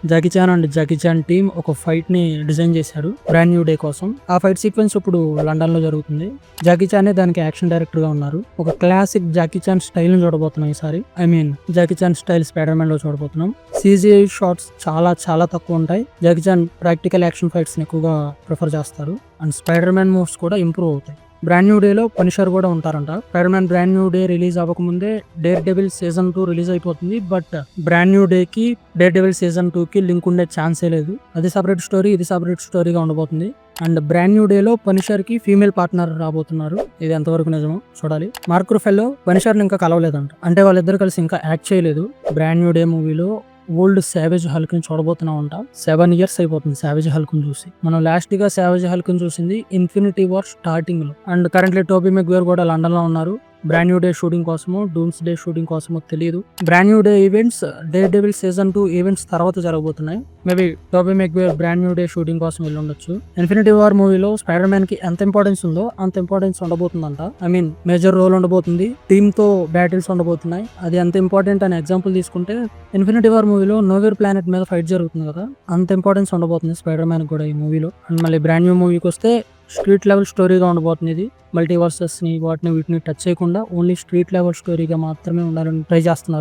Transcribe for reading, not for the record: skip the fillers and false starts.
Jackie Chan and Jackie Chan team ఒక fight ని design చేశారు బ్రాండ్ న్యూ డే కోసం. ఆ ఫైట్ సీక్వెన్స్ ఇప్పుడు లండన్ లో జరుగుతుంది. జాకీ చానే దానికి యాక్షన్ డైరెక్టర్ గా ఉన్నారు. ఒక క్లాసిక్ జాకీ చాన్ స్టైల్ ని చూడబోతున్నాం ఈసారి. Jackie Chan style Spider Man లో చూడబోతున్నాం. CGI షాట్స్ చాలా చాలా తక్కువ ఉంటాయి. Jackie Chan practical action fights ని ఎక్కువగా ప్రిఫర్ చేస్తారు అండ్ స్పైడర్ మ్యాన్ మూవ్స్ కూడా ఇంప్రూవ్ అవుతాయి. బ్రాండ్ న్యూ డే లో పనిషర్ కూడా ఉంటారంట. Spider Man brand new day release అవ్వకముందే డేర్ డెవిల్ సీజన్ 2 రిలీజ్ అయిపోతుంది. బట్ బ్రాండ్ న్యూ డే కి డేర్ డెవిల్ సీజన్ 2 కి లింక్ ఉండే ఛాన్సే లేదు. అది సపరేట్ స్టోరీ, ఇది సపరేట్ స్టోరీగా ఉండబోతుంది. అండ్ బ్రాండ్ న్యూ డే లో పనిషర్ కి ఫీమేల్ పార్ట్నర్ రాబోతున్నారు. ఇది ఎంతవరకు నిజమో చూడాలి. మార్క్ రుఫెల్లో పనిషర్ ని ఇంకా కలవలేదంట. అంటే వాళ్ళిద్దరు కలిసి ఇంకా యాక్ట్ చేయలేదు. బ్రాండ్ న్యూ డే మూవీలో ఓల్డ్ సావేజ్ హల్క్ ని చూడబోతున్నాం అంట. 7 years అయిపోతుంది సావేజ్ హల్క్ ని చూసి. మనం లాస్ట్ గా సావేజ్ హల్క్ ని చూసింది ఇన్ఫినిటీ వార్ స్టార్టింగ్ లో. అండ్ కరెంట్లీ టోబీ మెగ్వేర్ కూడా లండన్ లో ఉన్నారు. బ్రాండ్ న్యూ డే షూటింగ్ కోసమో డూమ్స్ డే షూటింగ్ కోసమో తెలియదు. Brand new Day events Daredevil season 2 events తర్వాత జరగబోతున్నాయి. Maybe Toby Maguire Brand new Day shooting కోసం వెళ్ళి ఉండొచ్చు. ఇన్ఫినిటీ వార్ మూవీలో స్పైడర్ మ్యాన్ కి ఎంత ఇంపార్టెన్స్ ఉందో అంత ఇంపార్టెన్స్ ఉండబోతుందంట. మేజర్ రోల్ ఉండబోతుంది. టీమ్ తో బ్యాటిల్స్ ఉండబోతున్నాయి. అది ఎంత ఇంపార్టెంట్ అనే ఎగ్జాంపుల్ తీసుకుంటే ఇన్ఫినిటీ వార్ మూవీలో నోవేర్ ప్లానెట్ మీద ఫైట్ జరుగుతుంది కదా, అంత ఇంపార్టెన్స్ ఉండబోతుంది స్పైడర్ మ్యాన్ కూడా ఈ మూవీలో. అండ్ మళ్ళీ బ్రాండ్ న్యూ మూవీకి వస్తే స్ట్రీట్ లెవెల్ స్టోరీగా ఉండబోతుంది. ఇది మల్టీవర్సెస్ ని వీటిని టచ్ చేయకుండా ఓన్లీ స్ట్రీట్ లెవెల్ స్టోరీగా మాత్రమే ఉండాలని ట్రై చేస్తున్నారు.